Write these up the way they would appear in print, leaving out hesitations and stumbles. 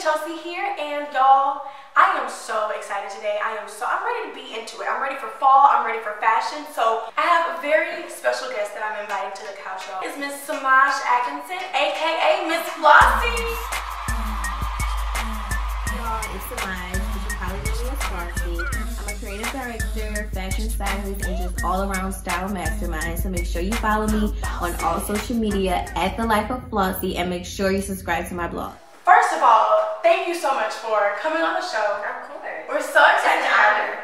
Chelsea here, and y'all, I am so excited today. I'm ready to be into it. I'm ready for fall, I'm ready for fashion. So I have a very special guest that I'm inviting to the couch, y'all. It's Miss Samaj Atkinson, aka Miss Flossy. Y'all, it's Samaj, but you probably know me as Flossy. I'm a creative director, fashion stylist, and just all-around style mastermind. So make sure you follow me on all social media at the Life of Flossy, and make sure you subscribe to my blog. First of all, thank you so much for coming on the show. Of course. We're so excited to have her.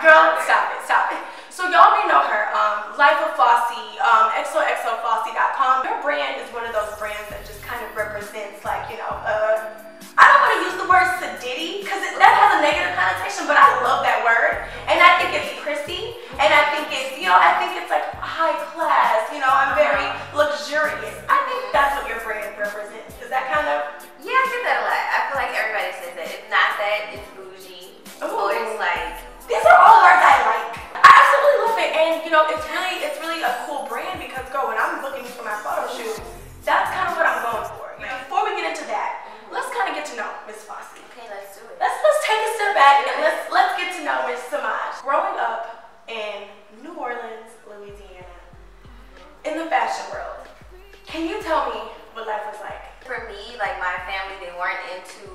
Girl, stop it. So y'all may know her, Life of Flossy, xoxoflossy.com. Her brand is one of those brands that just kind of represents, like, you know, I don't want to use the word sedity because that has a negative connotation, but I love that word, and I think it's prissy, and I think it's, you know, I think it's like high class, you know, I'm very luxurious. I think that's what your brand represents. Is that kind of? Yeah, I get that a lot. I feel like everybody says that. It's not that, it's bougie. Ooh. Or it's like, these are all words I like. I absolutely love it, and you know, it's really a cool brand because, girl, when I'm looking for my photo shoot, that's kind of what I'm going for. You know, before we get into that, let's kind of get to know Miss Flossy. okay, let's do it. Let's take a step back and let's get to know Miss Samaj. Growing up in New Orleans, Louisiana, in the fashion world, can you tell me what life was like? For me, like my family, they weren't into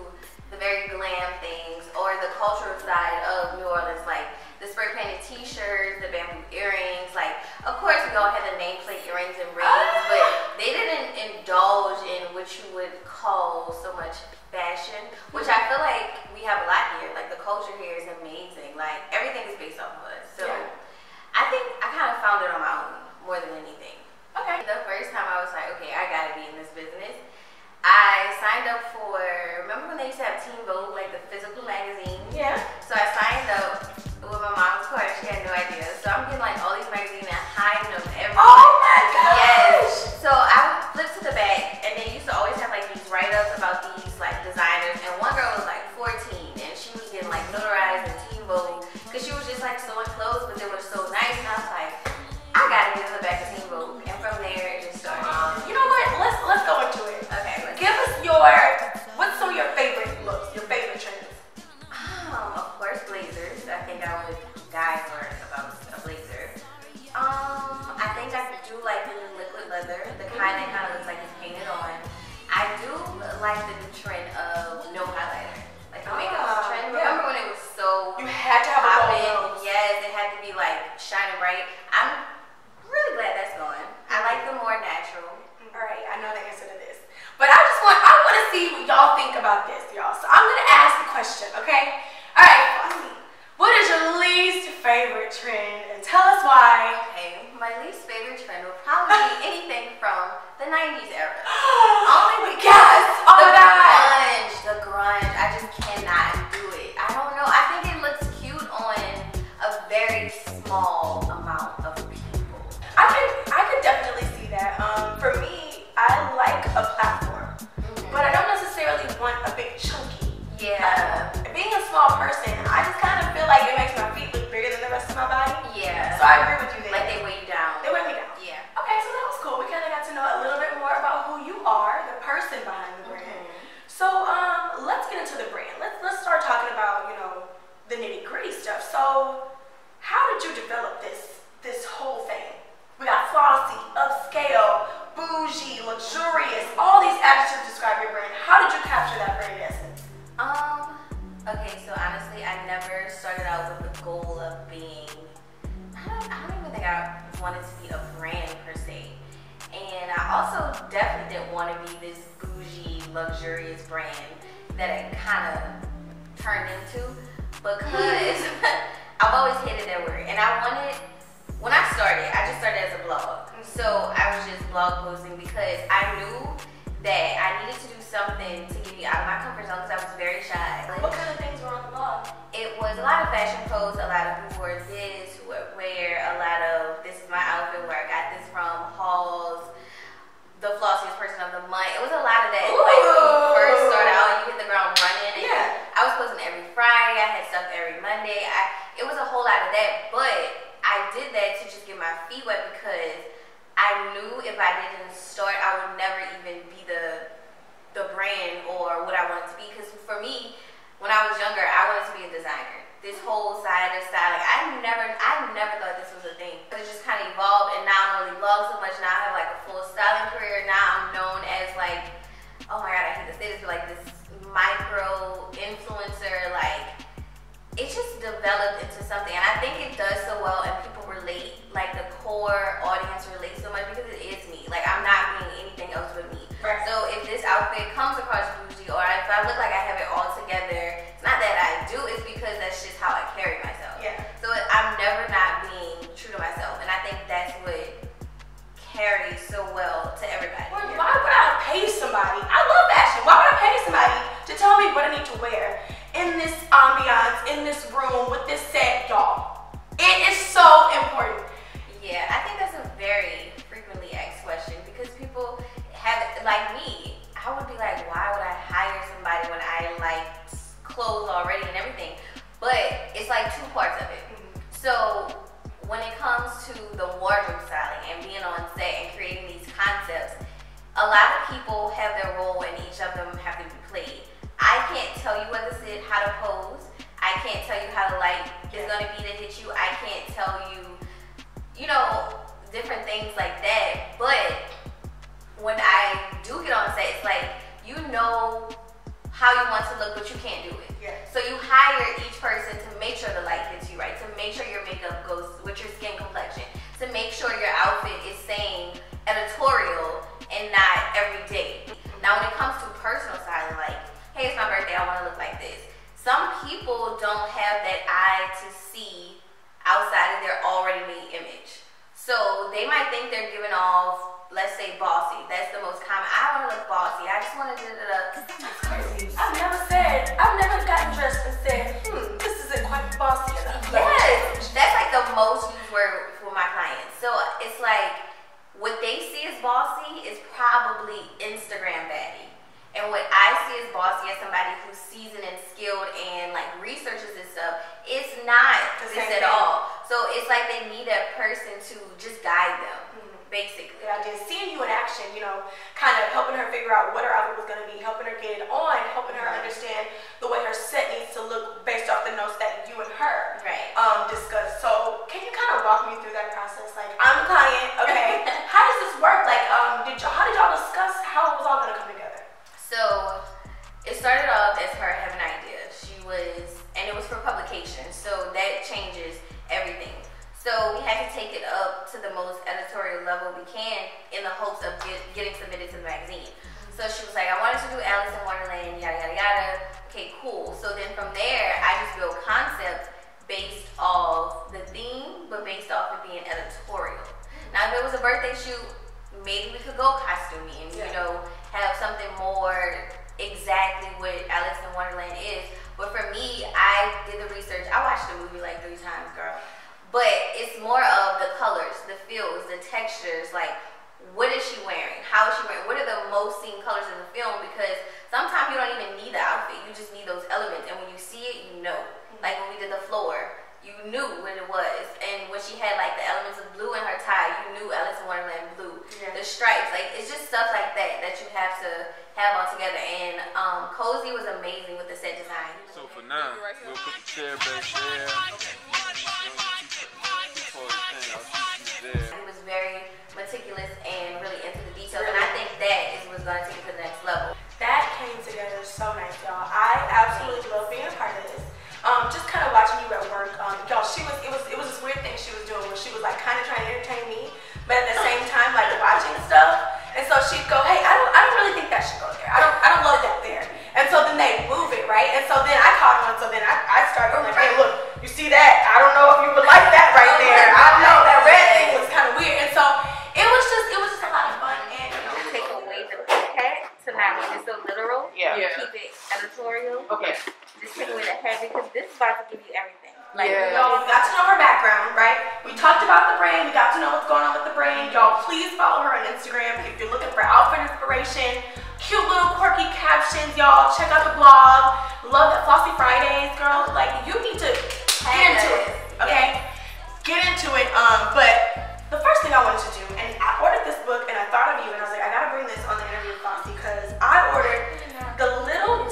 the very glam things or the cultural side of New Orleans, like the spray painted t-shirts, the bamboo earrings. Like, of course, we all had the nameplate earrings and rings, but they didn't indulge in what you would call so much fashion, which I feel like we have a lot here. Like, the culture here is amazing. Like, everything is based off of us. So yeah. I think I kind of found it on my own more than anything. Okay. The first time I was like, okay, I gotta be in this business. I signed up for, remember when they used to have Teen Vogue, like the physical magazine? Yeah. So I signed up with my mom, of course, she had no idea. So I'm getting like all these magazines and hiding them everywhere. Oh my gosh! Yes. So I flipped to the back, and they used to always have like these write-ups about these like designers. And one girl was like 14, and she was getting like notarized in Teen Vogue because she was just like sewing clothes, but they were so nice. And I was like, I gotta get in the back of Teen Vogue. And from there, it just started. You know what? Let's go into it. Okay. Give us what's some of your favorite looks, your favorite trends? Of course, blazers. I think I would die for about a blazer. I think I do like the new liquid leather, the kind that kind of looks like it's painted on. I do like the new trend of no highlighter, like the makeup trend. Yeah. Remember when it was so You had to have a poppin'? gold nose. Yes, it had to be like shining bright. I'm really glad that's gone. I like the more natural. All right, I know the answer to this, but I want to see what y'all think about this, y'all. So I'm gonna ask the question, okay? All right, Flossy, what is your least favorite trend, and tell us why? Okay, my least favorite trend would probably be anything from the 90s era. Only because Yes! Oh my God! the grunge, I just cannot do it. I don't know. I think it looks cute on a very small amount of people. I could definitely see that. For me, I like a platform, but I don't necessarily want a big chunky. Yeah. Being a small person, I just kind of feel like it makes my feet look bigger than the rest of my body. Yeah. So I agree with you there. Like they weigh you down. They weigh me down. Yeah. Okay, so that was cool. We kind of got to know a little bit more about who you are, the person behind the brand. So let's get into the brand. Let's start talking about, you know, the nitty gritty stuff. So how did you develop this whole thing? We got flossy, upscale, bougie, luxurious, all these adjectives describe your brand. How did you capture that brand essence? Okay, so honestly, I never started out with the goal of being, I don't even think I wanted to be a brand per se. And I also definitely didn't want to be this bougie, luxurious brand that it kind of turned into, because I've always hated that word. And I wanted, when I just started as a blog. So I was just blog posting because I knew that I needed to do something to get me out of my comfort zone because I was very shy. What kind of things were on the blog? It was a lot of fashion posts, a lot of who wore this, who would wear, a lot of this is my outfit, where I got this from, hauls, the flossiest person of the month. It was a lot of that. Ooh. Like when you first started out, you hit the ground running. And Yeah. I was posting every Friday. I had stuff every Monday. It was a whole lot of that, but I did that to just get my feet wet because I knew if I didn't start, I would never even be the I wanted to be. Because for me, when I was younger, I wanted to be a designer. This whole side of styling, I never thought this was a thing. It just kind of evolved, and now I don't really vlog so much. Now I have like a full styling career. Now I'm known as like, oh my god, I hate to say this, but like this micro influencer. Like, it just developed into something, and I think it does so well, and people relate. Like the core audience relates so much because it is me. Like, I'm not being anything else but me. Right. So if this outfit comes across bougie, or if I look like I have it all together, it's not that I do, it's because that's just how I carry myself. Yeah. So I'm never not being true to myself, and I think that's what carries so well to everybody. Well, why would I pay somebody? I love fashion. Why would I pay somebody to tell me what I need to wear in this ambiance, in this room, with this set, y'all? It is so important. Yeah, I think that's a very frequently asked question, because people have, like me, I would be like, why would I hire somebody when I like clothes already and everything? But it's like two parts of it. So when it comes to the wardrobe styling and being on set and creating these concepts, a lot of people have their role and each of them have to be played. I can't tell you what to sit, how to pose. I can't tell you how the light is going to be to hit you. I can't tell you, you know, different things like that. But when I do get on set, it's like, you know how you want to look, but you can't do it. Yeah. So you hire each person to make sure the light hits you right, to make sure your makeup goes with your skin complexion, to make sure your outfit is saying editorial and not everyday. Now when it comes to personal styling, like, hey, it's my birthday, I want to look like this. Some people don't have that eye to see outside of their already made image. So they might think they're giving off, let's say, bossy. That's the most common. I want to look bossy. I just want to That's crazy. I've never gotten dressed and said, this isn't quite bossy enough. Yes, that's like the most used word for my clients. So it's like, what they see as bossy is probably Instagram baddie. And what I see as bossy as somebody who's seasoned and skilled and like researches this stuff, it's not this at all. So it's like they need a person to just guide them, basically. Yeah, I did. Seeing you in action, you know, kind of helping her figure out what her outfit was going to be, helping her get it on, helping her understand the way her set needs to look based off the notes that you and her discussed. So can you kind of walk me through that process? Like, I'm a client, okay, how does this work? Like, how did y'all discuss how it was all going to come together? So it started off as her having an idea. And it was for publication, so that changes everything. So we had to take it up to the most editorial level we can in the hopes of getting submitted to the magazine. So she was like, I wanted to do Alice in Wonderland, yada, yada, yada. Okay, cool. So then from there, I just built concept based off the theme, but based off it being editorial. Now, if it was a birthday shoot, maybe we could go costumey and, you know, have something more exactly what Alice in Wonderland is. But for me, I did the research. I watched the movie like 3 times, girl. But it's more of the colors, the feels, the textures, like, what is she wearing? How is she wearing? What are the most seen colors in the film? Because sometimes you don't even need the outfit. You just need those elements. And when you see it, you know. Like when we did the floor, you knew what it was. And when she had like the elements of blue in her tie, you knew Alice in Wonderland blue. Yeah. The stripes, like, it's just stuff like that that you have to have all together. And Cozy was amazing with the set design. So for now, we'll put the chair back there. He was very meticulous and really into the details, and I think that is what's going to take it to the next level. That came together so nice, y'all. I absolutely love being a part of this. Just kind of watching you at work, y'all. It was this weird thing she was doing where she was like kind of trying to entertain me, but at the same time like watching stuff. And so she'd go, hey, I don't really think that should go there. I don't love that there. And so then they move it, right? And so then I caught on. So then I started like, hey, look, you see that? I don't know if you would like that right there. I don't know, that red thing was kind of weird. And so it was just a lot of fun. And you know, take away the hat to not make it so literal. Yeah. Keep it editorial. Okay. Just take away the hat because this is about to give you everything. Like, y'all, we got to know her background, right? We talked about the brand. We got to know what's going on with the brand. Y'all, please follow her on Instagram if you're looking for outfit inspiration, cute little quirky captions. Y'all, check out the blog. Love that Flossy Fridays, girl. Like, you need to get into it, okay? Get into it. But the first thing I wanted to do, and I ordered this book, and I thought of you, and I was like, I gotta bring this on the interview with Flossy because I ordered the Little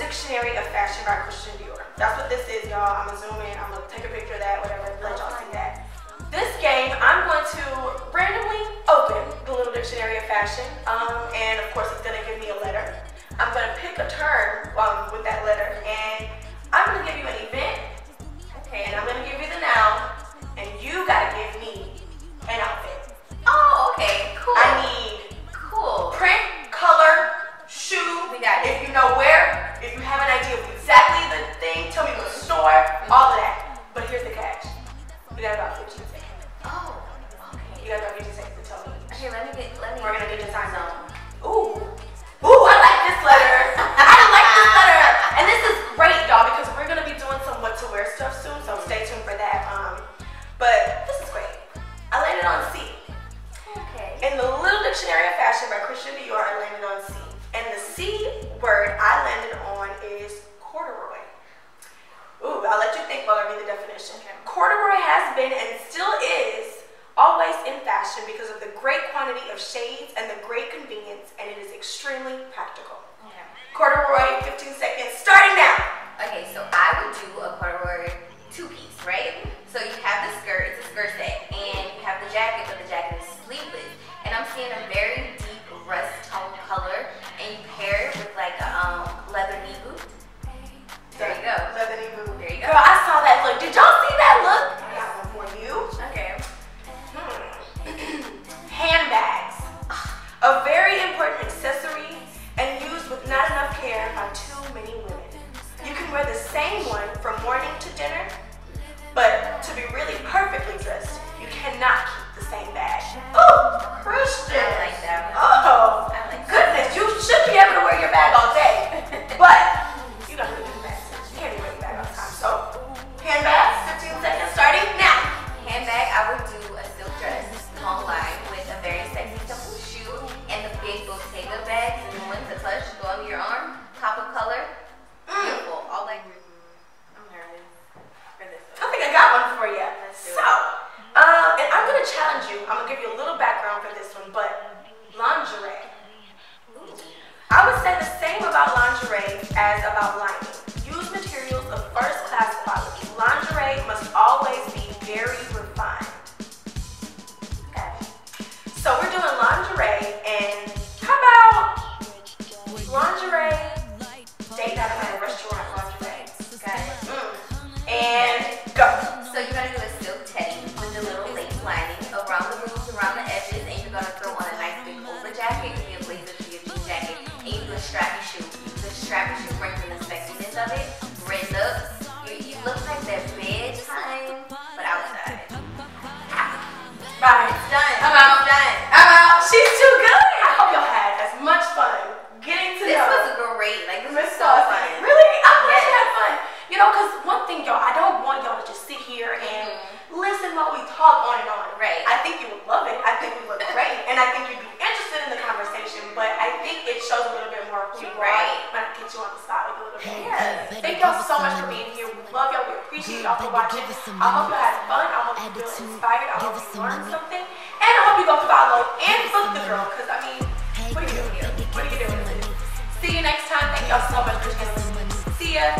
Fashion by Christian Dior. That's what this is, y'all. I'm gonna zoom in. I'm gonna take a picture of that, whatever, let y'all see that. This game, I'm going to randomly open the little dictionary of fashion, and of course it's gonna give me a letter. I'm gonna pick a term with that letter, and I'm gonna give you an event, okay, and I'm gonna give you the noun, and you gotta give me an outfit. Oh, okay, cool. I need print, color, shoe. We got it. If you know where, if you have an idea of exactly the thing, tell me what store, all of that. But here's the catch. You got about 15 seconds. Oh, okay. You got about 15 seconds to tell me. Okay, let me. We're gonna get your time zone. Ooh, I like this letter. I like this letter. And this is great, y'all, because we're gonna be doing some what to wear stuff soon, so stay tuned for that. But this is great. I landed on C. Okay. In the Little Dictionary of Fashion by Christian Dior, I landed on C. And the C word I landed on is corduroy. Ooh, I'll let you think while I read the definition. Okay. Corduroy has been and still is always in fashion because of the great quantity of shades and the great convenience, and it is extremely practical. Okay. Corduroy, 15 seconds, starting now. Okay, so I would do a corduroy two-piece, right? So you have the skirt, it's a skirt set, and you have the jacket, but the jacket is sleeveless. And I'm seeing a very deep rust tone color, and you pair it with like a leather knee boot. There you go. Leather knee boot. There you go. Girl, I saw that look. Did y'all see that look? I got one for you. Okay. Handbags. A very important accessory and used with not enough care by too many women. You can wear the same one from morning to dinner, but to be really perfectly dressed, you cannot keep the same bag. Oh, Christian. I like that one. Oh, I like that. goodness, you should be able to wear your bag all day, but you don't need to do that. You can't be wearing your bag all the time. So, handbags, 15 seconds, starting now. Handbag, I would do a silk dress, long line, with a very sexy simple shoe, and the big Bottega bags, the new ones, the plush, go under your arm, pop of color. Beautiful. All like, I'm nervous for this one. I think I got one for you. Let's do it. So, and I'm gonna challenge you. I'm gonna give you a little background for this one, but lingerie. I would say the same about lingerie as about lining. Use materials of first-class quality. Lingerie must always be very refined. Okay. So we're doing lingerie, and how about lingerie date out at a restaurant lingerie? Got it. And go. So you're gonna do a silk teddy with a little lace lining around the rooms, around the edges, and you're gonna throw on a nice big over jacket. It could be a blazer, it could be a jean jacket, and you do a strappy shoe. The strappy shoe brings in the sexiness of it. Red looks. You look like that bedtime, but outside. Right. It's done. I'm out. It's done. I'm out. She's too good. I hope y'all had as much fun getting to This know. was great. Like, this was Miss so Flossy. fun. Really? I'm glad you Yes. had fun. You know, because one thing, y'all, I don't want y'all to just sit here and listen while we talk on and on. Right. I think you would love it. I think we look great. And I think you'd be interested in the conversation, but I think it shows a little bit more of who you are Right. when I get you on the spot with a little bit. Yes. Thank y'all so much for being here. We love y'all. We appreciate y'all for watching. I hope y'all had fun. I hope you feel inspired. I hope you learned something. And I hope you go follow and book the girl, because, I mean, what are you doing here? What are you doing? See you next time. Thank y'all so much for tuning in. See ya.